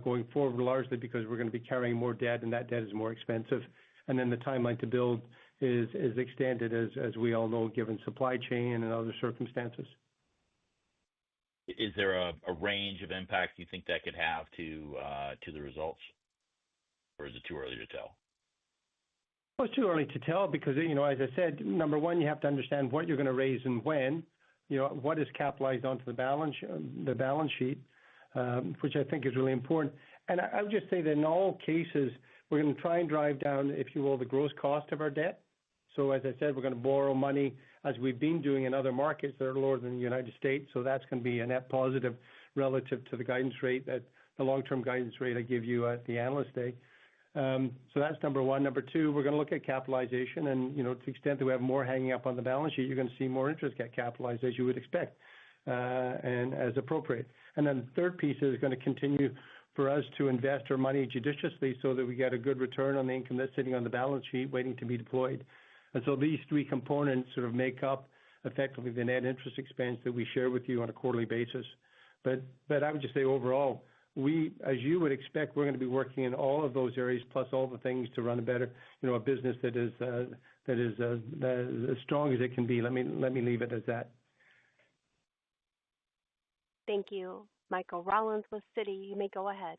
going forward, largely because we're going to be carrying more debt, and that debt is more expensive. And then the timeline to build is extended, as we all know, given supply chain and other circumstances. Is there a range of impact you think that could have to the results, or is it too early to tell? Well, it's too early to tell because, as I said, number one, you have to understand what you're going to raise and when. What is capitalized onto the balance sheet, which I think is really important. And I would just say that in all cases, we're going to try and drive down, if you will, the gross cost of our debt. So as I said, we're going to borrow money as we've been doing in other markets that are lower than the United States. So that's going to be a net positive relative to the guidance rate, the long-term guidance rate I give you at the Analyst Day. So that's number one. Number two, we're going to look at capitalization, and to the extent that we have more hanging up on the balance sheet, you're going to see more interest get capitalized, as you would expect, and as appropriate. And then the third piece is going to continue for us to invest our money judiciously so that we get a good return on the income that's sitting on the balance sheet waiting to be deployed. And so these three components sort of make up effectively the net interest expense that we share with you on a quarterly basis. But I would just say overall, as you would expect, we're going to be working in all of those areas, plus all the things to run a better, a business that is as strong as it can be. Let me leave it as that. Thank you. Michael Rollins with Citi. You may go ahead.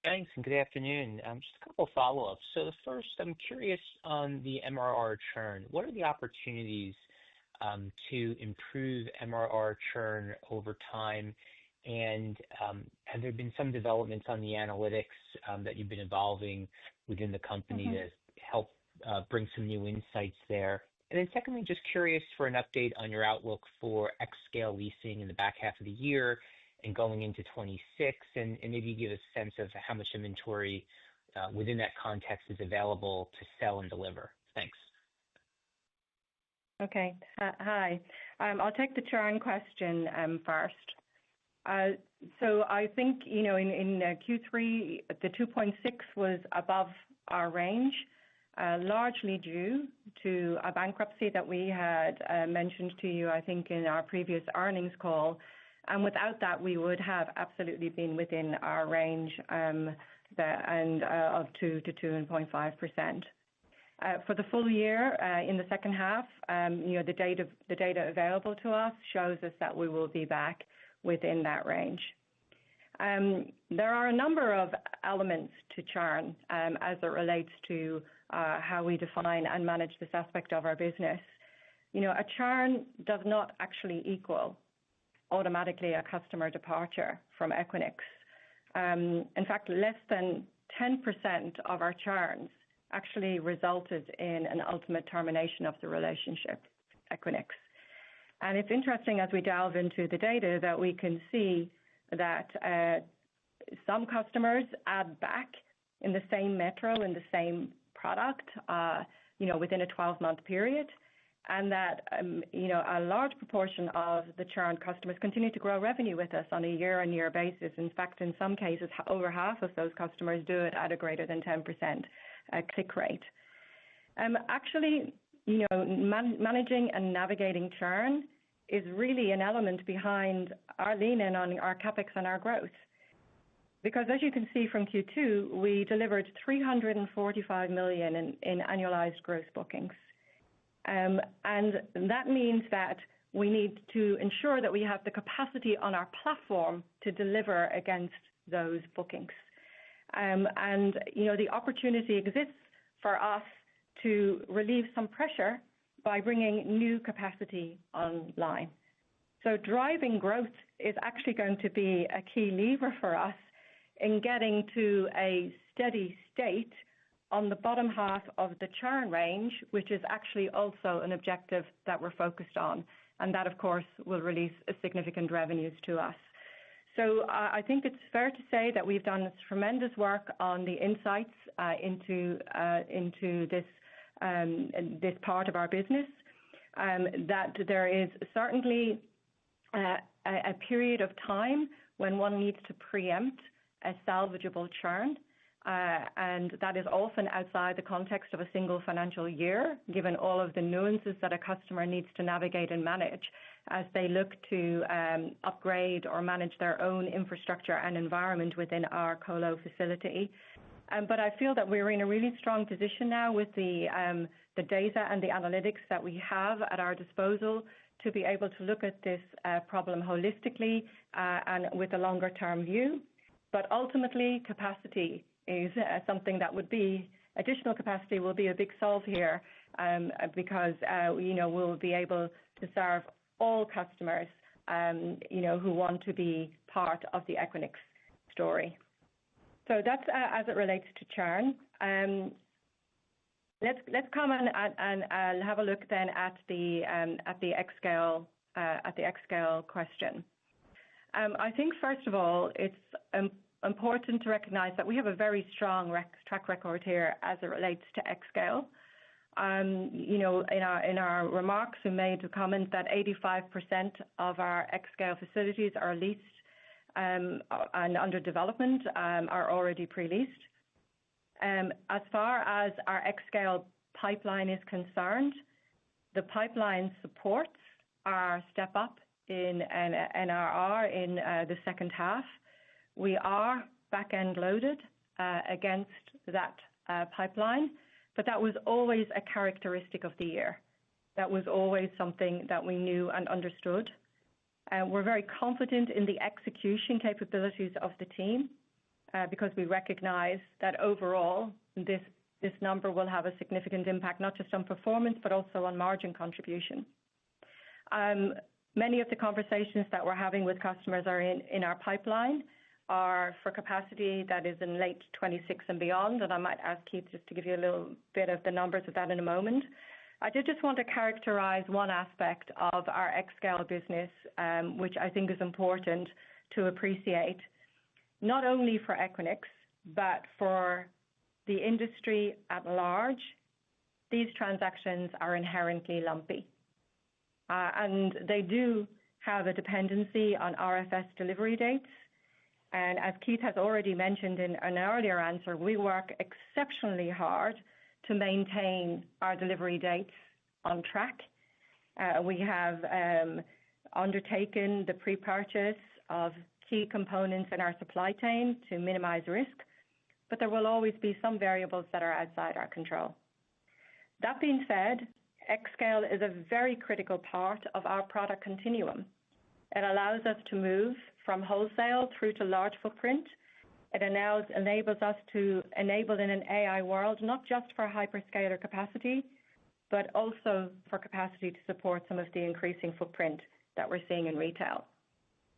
Thanks, and good afternoon. Just a couple of follow-ups. So the first, I'm curious on the MRR churn. What are the opportunities to improve MRR churn over time? And have there been some developments on the analytics that you've been evolving within the company to help bring some new insights there? And then secondly, just curious for an update on your outlook for xScale leasing in the back half of the year and going into 26, and maybe give a sense of how much inventory within that context is available to sell and deliver. Thanks. Okay. Hi. I'll take the churn question first. So I think, in Q3, the 2.6 was above our range, largely due to a bankruptcy that we had mentioned to you, I think, in our previous earnings call. And without that, we would have absolutely been within our range of 2 to 2.5%. For the full year, in the second half, the data available to us shows us that we will be back within that range. There are a number of elements to churn as it relates to how we define and manage this aspect of our business. A churn does not actually equal automatically a customer departure from Equinix. In fact, less than 10% of our churns actually resulted in an ultimate termination of the relationship, Equinix. And it's interesting as we delve into the data that we can see that some customers add back in the same metro, in the same product, within a 12-month period, and that, a large proportion of the churned customers continue to grow revenue with us on a year-on-year basis. In fact, in some cases, over half of those customers do it at a greater than 10% click rate. Actually, managing and navigating churn is really an element behind our lean in on our CapEx and our growth. Because as you can see from Q2, we delivered $345 million in annualized gross bookings. And that means that we need to ensure that we have the capacity on our platform to deliver against those bookings. The opportunity exists for us to relieve some pressure by bringing new capacity online. So driving growth is actually going to be a key lever for us in getting to a steady state on the bottom half of the churn range, which is actually also an objective that we're focused on. And that, of course, will release significant revenues to us. So I think it's fair to say that we've done tremendous work on the insights into this part of our business, that there is certainly a period of time when one needs to preempt a salvageable churn, and that is often outside the context of a single financial year, given all of the nuances that a customer needs to navigate and manage as they look to upgrade or manage their own infrastructure and environment within our colo facility. But I feel that we're in a really strong position now with the data and the analytics that we have at our disposal to be able to look at this problem holistically and with a longer term view. But ultimately, capacity is something that would be, additional capacity will be a big solve here because, we'll be able to serve all customers, who want to be part of the Equinix story. So that's as it relates to churn. Let's come and have a look then at the xScale question. I think first of all, it's important to recognize that we have a very strong track record here as it relates to xScale. In our remarks, we made a comment that 85% of our xScale facilities are leased and under development, are already pre-leased. As far as our xScale pipeline is concerned, the pipeline supports our step up in NRR in the second half. We are back-end loaded against that pipeline, but that was always a characteristic of the year. That was always something that we knew and understood. We're very confident in the execution capabilities of the team because we recognize that overall this number will have a significant impact, not just on performance, but also on margin contribution. Many of the conversations that we're having with customers are in our pipeline are for capacity that is in late 26 and beyond. And I might ask Keith just to give you a little bit of the numbers of that in a moment. I did just want to characterize one aspect of our xScale business, which I think is important to appreciate, not only for Equinix, but for the industry at large. These transactions are inherently lumpy. And they do have a dependency on RFS delivery dates. And as Keith has already mentioned in an earlier answer, we work exceptionally hard to maintain our delivery dates on track. We have undertaken the pre-purchase of key components in our supply chain to minimize risk, but there will always be some variables that are outside our control. That being said, xScale is a very critical part of our product continuum. It allows us to move from wholesale through to large footprint. It enables us to enable in an AI world, not just for hyperscaler capacity, but also for capacity to support some of the increasing footprint that we're seeing in retail.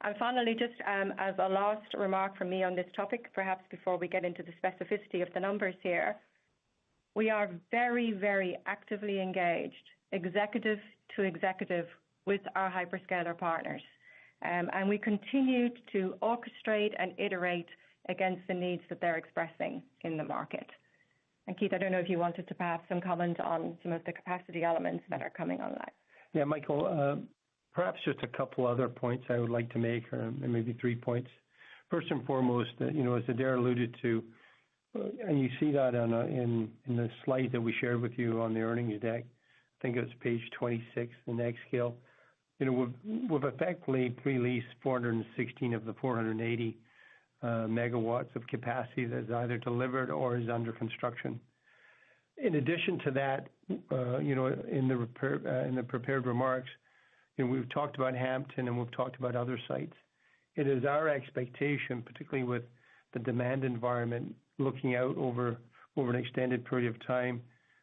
And finally, just as a last remark from me on this topic, perhaps before we get into the specificity of the numbers here, we are very, very actively engaged, executive to executive, with our hyperscaler partners. And we continue to orchestrate and iterate against the needs that they're expressing in the market. And Keith, I don't know if you wanted to perhaps some comment on some of the capacity elements that are coming online. Yeah, Michael, perhaps just a couple other points I would like to make, or maybe 3 points. First and foremost, as Adair alluded to, and you see that in the slide that we shared with you on the earnings deck, I think it was page 26, the next scale. We've effectively pre-leased 416 of the 480 megawatts of capacity that is either delivered or is under construction. In addition to that, in the prepared remarks, we've talked about Hampton and we've talked about other sites. It is our expectation, particularly with the demand environment looking out over an extended period of time,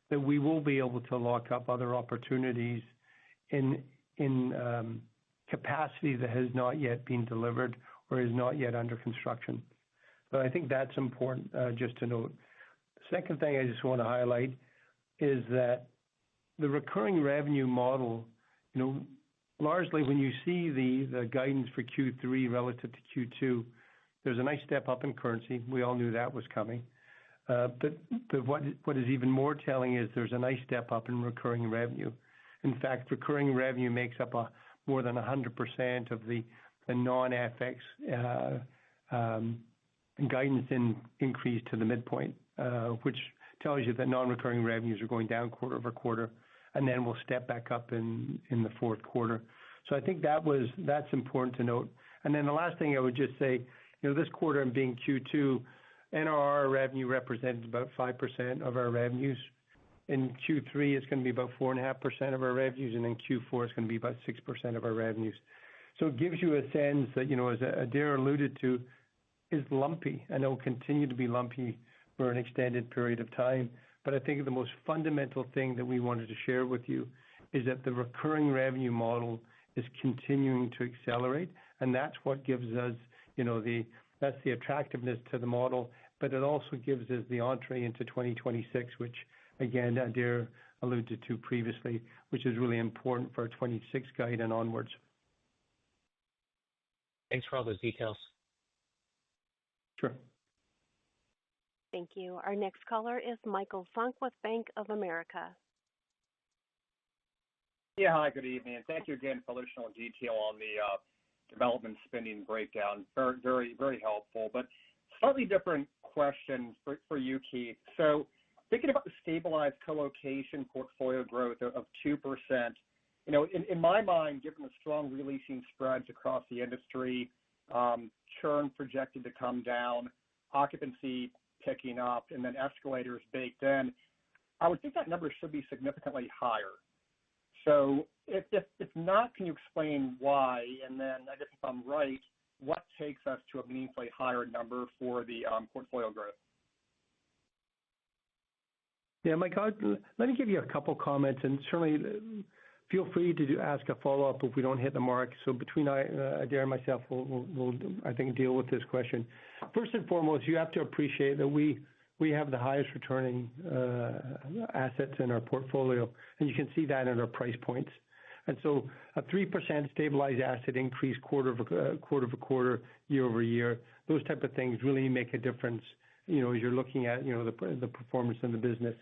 that we will be able to lock up other opportunities in capacity that has not yet been delivered or is not yet under construction. But I think that's important just to note. The second thing I just want to highlight is that the recurring revenue model, largely when you see the guidance for Q3 relative to Q2, there's a nice step up in currency. We all knew that was coming. But what is even more telling is there's a nice step up in recurring revenue. In fact, recurring revenue makes up more than 100% of the non-FX guidance increase to the midpoint, which tells you that non-recurring revenues are going down quarter over quarter, and then we'll step back up in the fourth quarter. So I think that's important to note. And then the last thing I would just say, this quarter and being Q2, NRR revenue represented about 5% of our revenues. In Q3, it's going to be about 4.5% of our revenues, and in Q4, it's going to be about 6% of our revenues. So it gives you a sense that, as Adair alluded to, is lumpy, and it will continue to be lumpy for an extended period of time. But I think the most fundamental thing that we wanted to share with you is that the recurring revenue model is continuing to accelerate, and that's what gives us, that's the attractiveness to the model, but it also gives us the entree into 2026, which, again, Adair alluded to previously, which is really important for our 26 guide and onwards. Thanks for all those details. Sure. Thank you. Our next caller is Michael Funk with Bank of America. Yeah, hi, good evening. And thank you again for additional detail on the development spending breakdown. Very, very, very helpful. But slightly different question for you, Keith. So thinking about the stabilized co-location portfolio growth of 2%, in my mind, given the strong releasing spreads across the industry, churn projected to come down, occupancy picking up, and then escalators baked in, I would think that number should be significantly higher. So if not, can you explain why? And then I guess if I'm right, what takes us to a meaningfully higher number for the portfolio growth? Yeah, Mike, let me give you a couple comments, and certainly Feel free to ask a follow-up if we don't hit the mark. So between Adair and myself, we'll I think, deal with this question. First and foremost, you have to appreciate that we have the highest returning assets in our portfolio, and you can see that in our price points. And so a 3% stabilized asset increase quarter-over-quarter, year-over-year, those type of things really make a difference, as you're looking at, the performance in the business.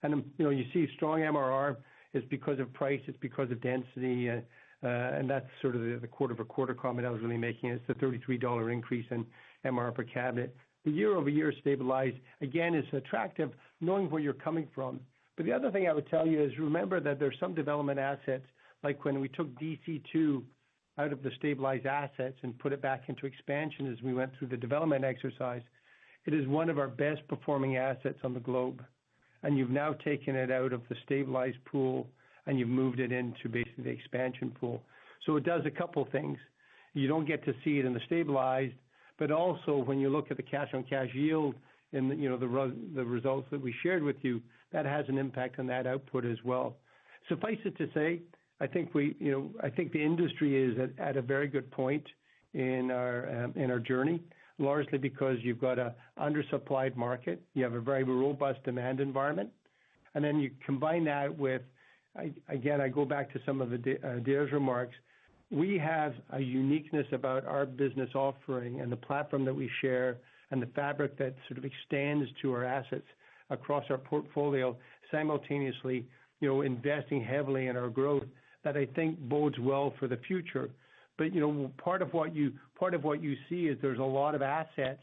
And, you see strong MRR is because of price, it's because of density, and that's sort of the quarter-over-quarter comment I was really making. It's the $33 increase in MRR per cabinet. The year-over-year stabilized, again, is attractive knowing where you're coming from. But the other thing I would tell you is remember that there's some development assets, like when we took DC2 out of the stabilized assets and put it back into expansion as we went through the development exercise, it is one of our best performing assets on the globe. And you've now taken it out of the stabilized pool and you've moved it into basically the expansion pool. So it does a couple things. You don't get to see it in the stabilized, but also when you look at the cash on cash yield and the results that we shared with you, that has an impact on that output as well. Suffice it to say, I think the industry is at a very good point in our journey, largely because you've got an undersupplied market, you have a very robust demand environment, and then you combine that with, again, I go back to some of Adair's remarks. We have a uniqueness about our business offering and the platform that we share and the fabric that sort of extends to our assets across our portfolio, simultaneously, investing heavily in our growth that I think bodes well for the future. But part of what you see is there's a lot of assets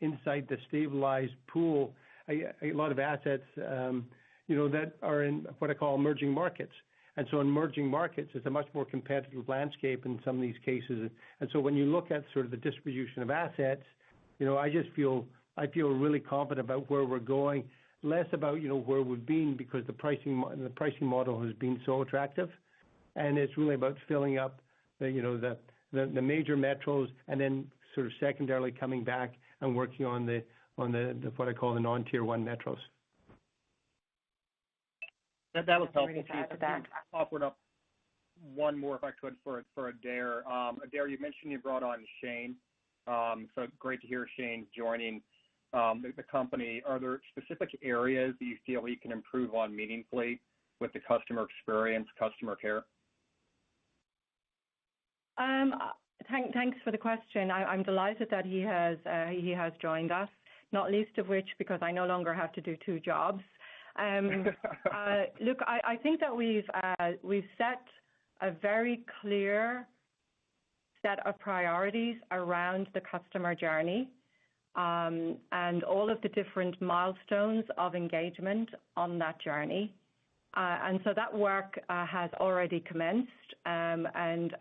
inside the stabilized pool, a lot of assets that are in what I call emerging markets. And so emerging markets is a much more competitive landscape in some of these cases. And so when you look at sort of the distribution of assets, I feel really confident about where we're going, less about where we've been because the pricing model has been so attractive, and it's really about filling up the major metros and then sort of secondarily coming back and working on the what I call the non-tier one metros. That was helpful. I offered up one more, if I could, for Adair. Adair, you mentioned you brought on Shane. So great to hear Shane joining the company. Are there specific areas that you feel you can improve on meaningfully with the customer experience, customer care? Thanks for the question. I'm delighted that he has joined us, not least of which because I no longer have to do two jobs. Look, I think that we've set a very clear set of priorities around the customer journey and all of the different milestones of engagement on that journey. And so that work has already commenced, and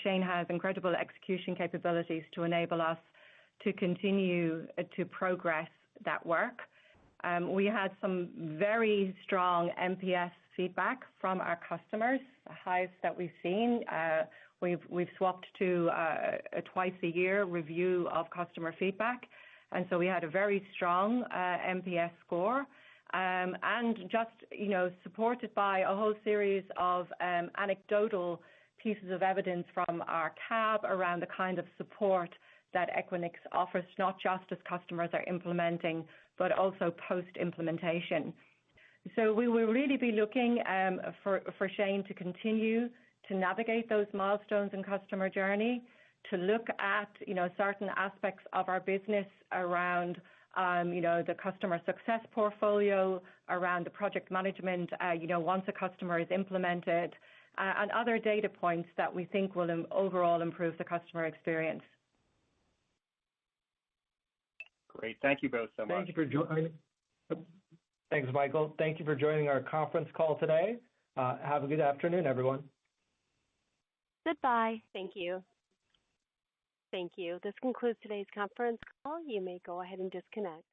Shane has incredible execution capabilities to enable us to continue to progress that work. We had some very strong NPS feedback from our customers, the highest that we've seen. We've swapped to a twice-a-year review of customer feedback, and so we had a very strong NPS score. And just, supported by a whole series of anecdotal pieces of evidence from our CAB around the kind of support that Equinix offers, not just as customers are implementing, but also post-implementation. So we will really be looking for Shane to continue to navigate those milestones in customer journey, to look at, certain aspects of our business around the customer success portfolio, around the project management, once a customer is implemented, and other data points that we think will overall improve the customer experience. Great. Thank you both so much. Thank you for joining. Thanks, Michael. Thank you for joining our conference call today. Have a good afternoon, everyone. Goodbye. Thank you. Thank you. This concludes today's conference call. You may go ahead and disconnect.